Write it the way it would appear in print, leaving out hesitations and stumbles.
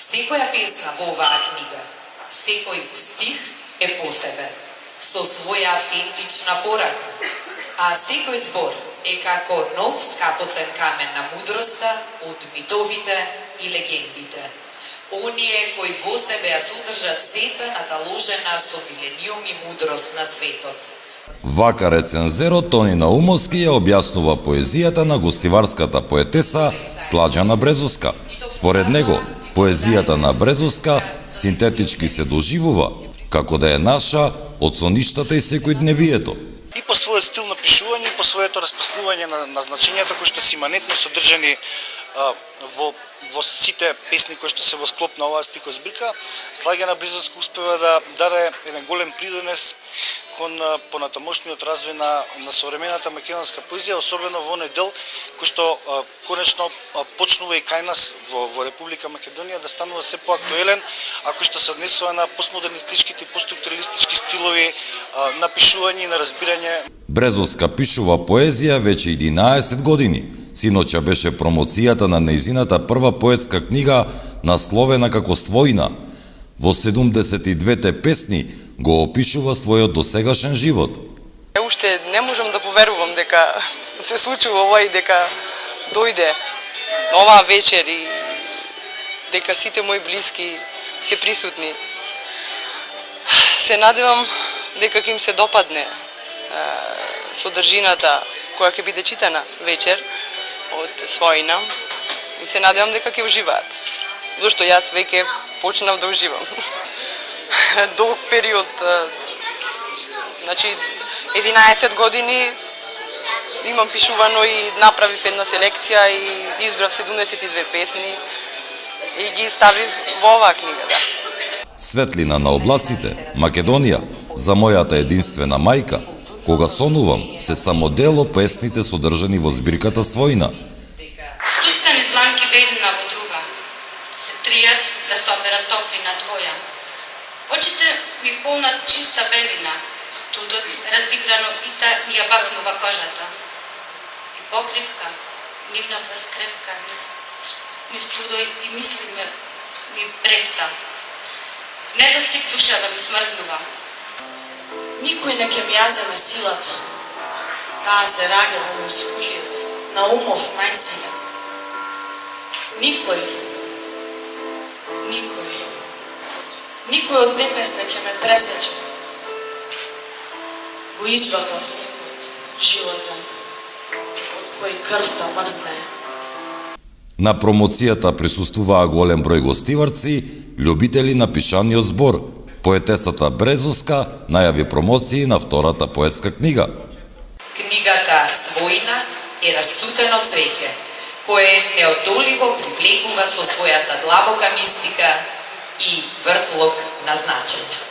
Секоја песна во оваа книга, секој стих е посебен, со своја автентична порака, а секој збор е како нов скапоцен камен на мудроста од митовите и легендите. Оние кои во себе ја содржат сета наталожена со милениуми мудрост на светот. Вака рецензерот Тони Наумовски ја објаснува поезијата на гостиварската поетеса Сладжана Брезовска. Според него, поезијата на Брезовска синтетички се доживува, како да е наша од соништата и секојдневието. И по својот стил на пишување, и по своето распреснување на значењата кои што се иманентно содржани во сите песни кои што се во склоп на оваа стихозбирка, Сладжана Брезовска успева да даде еден голем придонес кон понатамошниот развој на современата македонска поезија, особено во оној дел кој што конечно почнува и кај нас во Република Македонија да станува се поактуелен, а кој што се однесува на постмодернистичките и постструктуралистички стилови на пишување и на разбирање. Брезовска пишува поезија веќе 11 години. Синоча беше промоцијата на нејзината прва поетска книга насловена како Својна. Во 72 песни го опишува својот досегашен живот. Уште не можам да поверувам дека се случува ова и дека дојде оваа вечер и дека сите мои блиски се присутни. Се надевам дека ќе им се допадне содржината која ќе биде читана вечер од Својна и се надевам дека ќе уживаат. Зашто јас веќе почнав да уживам. Долг период, значи 11 години имам пишувано и направив една селекција и избрав 72 песни и ги ставив во оваа книга, да. Светлина на облаците, Македонија, за мојата единствена мајка, кога сонувам, се само дел од песните содржани во збирката Својна. Стуткани дланки ведна во друга, се тријат да соберат топлина твоја. Очите ми полнат чиста белина, студот разиграно ита ми ја бакнува кожата. И покривка, нивна врскревка, низ студој и мисли ми префта. В недостиг душава ми смрзнува. Никој не ќе ми ја земе силата. Таа се раѓа во мускулија, на умов најсилен. Никој од денес не ќе ме пресече. Го извакав некој животен, од кој крвта мрзне. На промоцијата присуствуваа голем број гостиварци, љубители на пишаниот збор. Поетесата Брезовска најави промоции на втората поетска книга. Книгата Својна е расцутено цвеќе, кое неодоливо привлекува со својата длабока мистика и вртлок на значење.